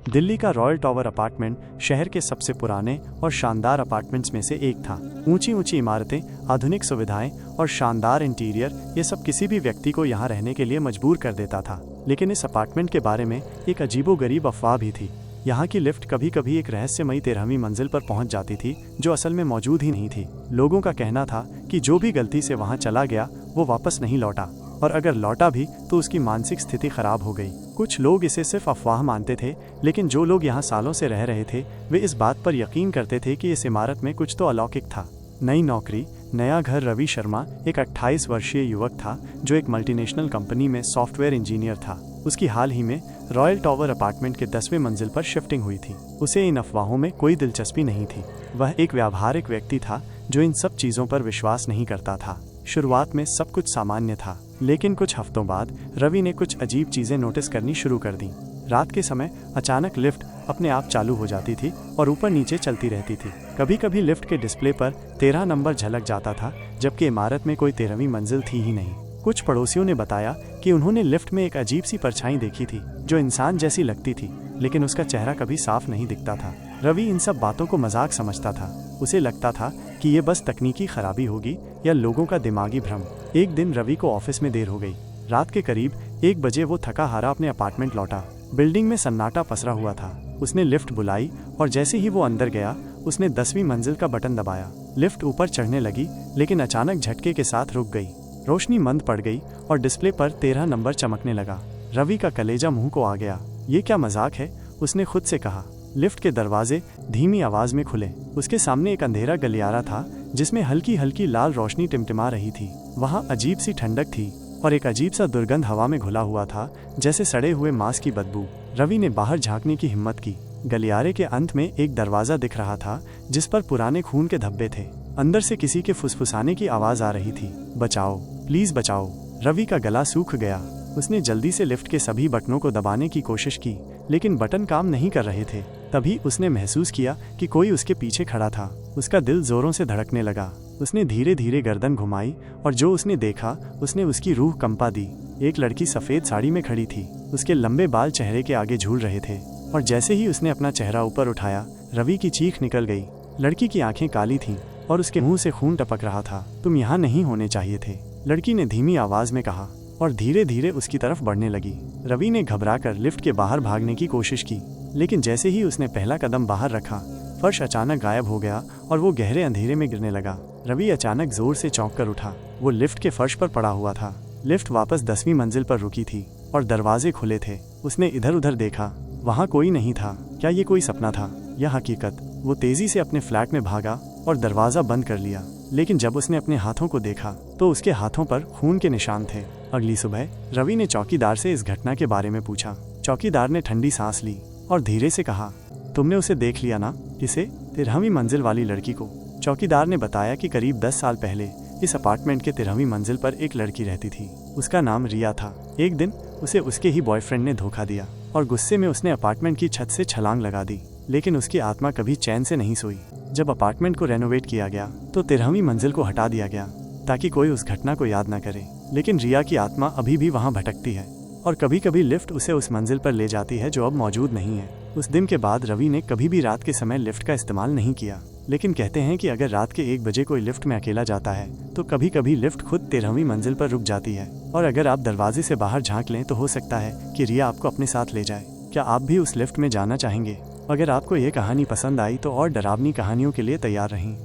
दिल्ली का royal tower apartment शहर के सबसे पुराने और शानदार अपार्टमेंट्स में से एक था। ऊंची ऊंची इमारतें, आधुनिक सुविधाएं और शानदार इंटीरियर, ये सब किसी भी व्यक्ति को यहाँ रहने के लिए मजबूर कर देता था। लेकिन इस अपार्टमेंट के बारे में एक अजीबोगरीब अफवाह भी थी। यहाँ की लिफ्ट कभी कभी एक रहस्यमयी 13वीं मंजिल पर पहुंच जाती थी, जो असल में मौजूद ही नहीं थी। लोगों का कहना था कि जो भी गलती से वहां चला गया वो वापस नहीं लौटा, और अगर लौटा भी तो उसकी मानसिक स्थिति खराब हो गई। कुछ लोग इसे सिर्फ अफवाह मानते थे, लेकिन जो लोग यहाँ सालों से रह रहे थे वे इस बात पर यकीन करते थे कि इस इमारत में कुछ तो अलौकिक था। नई नौकरी, नया घर। रवि शर्मा एक 28 वर्षीय युवक था जो एक मल्टीनेशनल कंपनी में सॉफ्टवेयर इंजीनियर था। उसकी हाल ही में रॉयल टावर अपार्टमेंट के 10वें मंजिल पर शिफ्टिंग हुई थी। उसे इन अफवाहों में कोई दिलचस्पी नहीं थी। वह एक व्यावहारिक व्यक्ति था जो इन सब चीज़ों पर विश्वास नहीं करता था। शुरुआत में सब कुछ सामान्य था, लेकिन कुछ हफ्तों बाद रवि ने कुछ अजीब चीजें नोटिस करनी शुरू कर दी। रात के समय अचानक लिफ्ट अपने आप चालू हो जाती थी और ऊपर नीचे चलती रहती थी। कभी कभी लिफ्ट के डिस्प्ले पर 13 नंबर झलक जाता था, जबकि इमारत में कोई 13वीं मंजिल थी ही नहीं। कुछ पड़ोसियों ने बताया कि उन्होंने लिफ्ट में एक अजीब सी परछाई देखी थी जो इंसान जैसी लगती थी, लेकिन उसका चेहरा कभी साफ नहीं दिखता था। रवि इन सब बातों को मजाक समझता था। उसे लगता था कि ये बस तकनीकी खराबी होगी या लोगों का दिमागी भ्रम। एक दिन रवि को ऑफिस में देर हो गई। रात के करीब 1 बजे वो थका हारा अपने अपार्टमेंट लौटा। बिल्डिंग में सन्नाटा पसरा हुआ था। उसने लिफ्ट बुलाई और जैसे ही वो अंदर गया उसने 10वीं मंजिल का बटन दबाया। लिफ्ट ऊपर चढ़ने लगी, लेकिन अचानक झटके के साथ रुक गई। रोशनी मंद पड़ गई और डिस्प्ले पर 13 नंबर चमकने लगा। रवि का कलेजा मुंह को आ गया। ये क्या मजाक है, उसने खुद से कहा। लिफ्ट के दरवाजे धीमी आवाज में खुले। उसके सामने एक अंधेरा गलियारा था जिसमें हल्की हल्की लाल रोशनी टिमटिमा रही थी। वहाँ अजीब सी ठंडक थी और एक अजीब सा दुर्गंध हवा में घुला हुआ था, जैसे सड़े हुए मांस की बदबू। रवि ने बाहर झांकने की हिम्मत की। गलियारे के अंत में एक दरवाजा दिख रहा था जिस पर पुराने खून के धब्बे थे। अंदर से किसी के फुसफुसाने की आवाज आ रही थी, बचाओ, प्लीज बचाओ। रवि का गला सूख गया। उसने जल्दी से लिफ्ट के सभी बटनों को दबाने की कोशिश की, लेकिन बटन काम नहीं कर रहे थे। तभी उसने महसूस किया कि कोई उसके पीछे खड़ा था। उसका दिल जोरों से धड़कने लगा। उसने धीरे धीरे गर्दन घुमाई और जो उसने देखा उसने उसकी रूह कंपा दी। एक लड़की सफेद साड़ी में खड़ी थी। उसके लंबे बाल चेहरे के आगे झूल रहे थे और जैसे ही उसने अपना चेहरा ऊपर उठाया, रवि की चीख निकल गई। लड़की की आंखें काली थीं और उसके मुंह से खून टपक रहा था। तुम यहाँ नहीं होने चाहिए थे, लड़की ने धीमी आवाज में कहा और धीरे धीरे उसकी तरफ बढ़ने लगी। रवि ने घबराकर लिफ्ट के बाहर भागने की कोशिश की, लेकिन जैसे ही उसने पहला कदम बाहर रखा, फर्श अचानक गायब हो गया और वो गहरे अंधेरे में गिरने लगा। रवि अचानक जोर से चौंक कर उठा। वो लिफ्ट के फर्श पर पड़ा हुआ था। लिफ्ट वापस 10वीं मंजिल पर रुकी थी और दरवाजे खुले थे। उसने इधर उधर देखा, वहाँ कोई नहीं था। क्या ये कोई सपना था या हकीकत? वो तेजी से अपने फ्लैट में भागा और दरवाजा बंद कर लिया, लेकिन जब उसने अपने हाथों को देखा तो उसके हाथों पर खून के निशान थे। अगली सुबह रवि ने चौकीदार से इस घटना के बारे में पूछा। चौकीदार ने ठंडी सांस ली और धीरे से कहा, तुमने उसे देख लिया ना? किसे? 13वीं मंजिल वाली लड़की को। चौकीदार ने बताया कि करीब 10 साल पहले इस अपार्टमेंट के 13वीं मंजिल पर एक लड़की रहती थी। उसका नाम रिया था। एक दिन उसे उसके ही बॉयफ्रेंड ने धोखा दिया और गुस्से में उसने अपार्टमेंट की छत से छलांग लगा दी, लेकिन उसकी आत्मा कभी चैन से नहीं सोई। जब अपार्टमेंट को रेनोवेट किया गया तो 13वीं मंजिल को हटा दिया गया ताकि कोई उस घटना को याद न करे, लेकिन रिया की आत्मा अभी भी वहां भटकती है और कभी कभी लिफ्ट उसे उस मंजिल पर ले जाती है जो अब मौजूद नहीं है। उस दिन के बाद रवि ने कभी भी रात के समय लिफ्ट का इस्तेमाल नहीं किया, लेकिन कहते हैं कि अगर रात के 1 बजे कोई लिफ्ट में अकेला जाता है तो कभी कभी लिफ्ट खुद 13वीं मंजिल पर रुक जाती है, और अगर आप दरवाजे से बाहर झांक लें तो हो सकता है कि रिया आपको अपने साथ ले जाए। क्या आप भी उस लिफ्ट में जाना चाहेंगे? अगर आपको ये कहानी पसंद आई तो और डरावनी कहानियों के लिए तैयार रहें।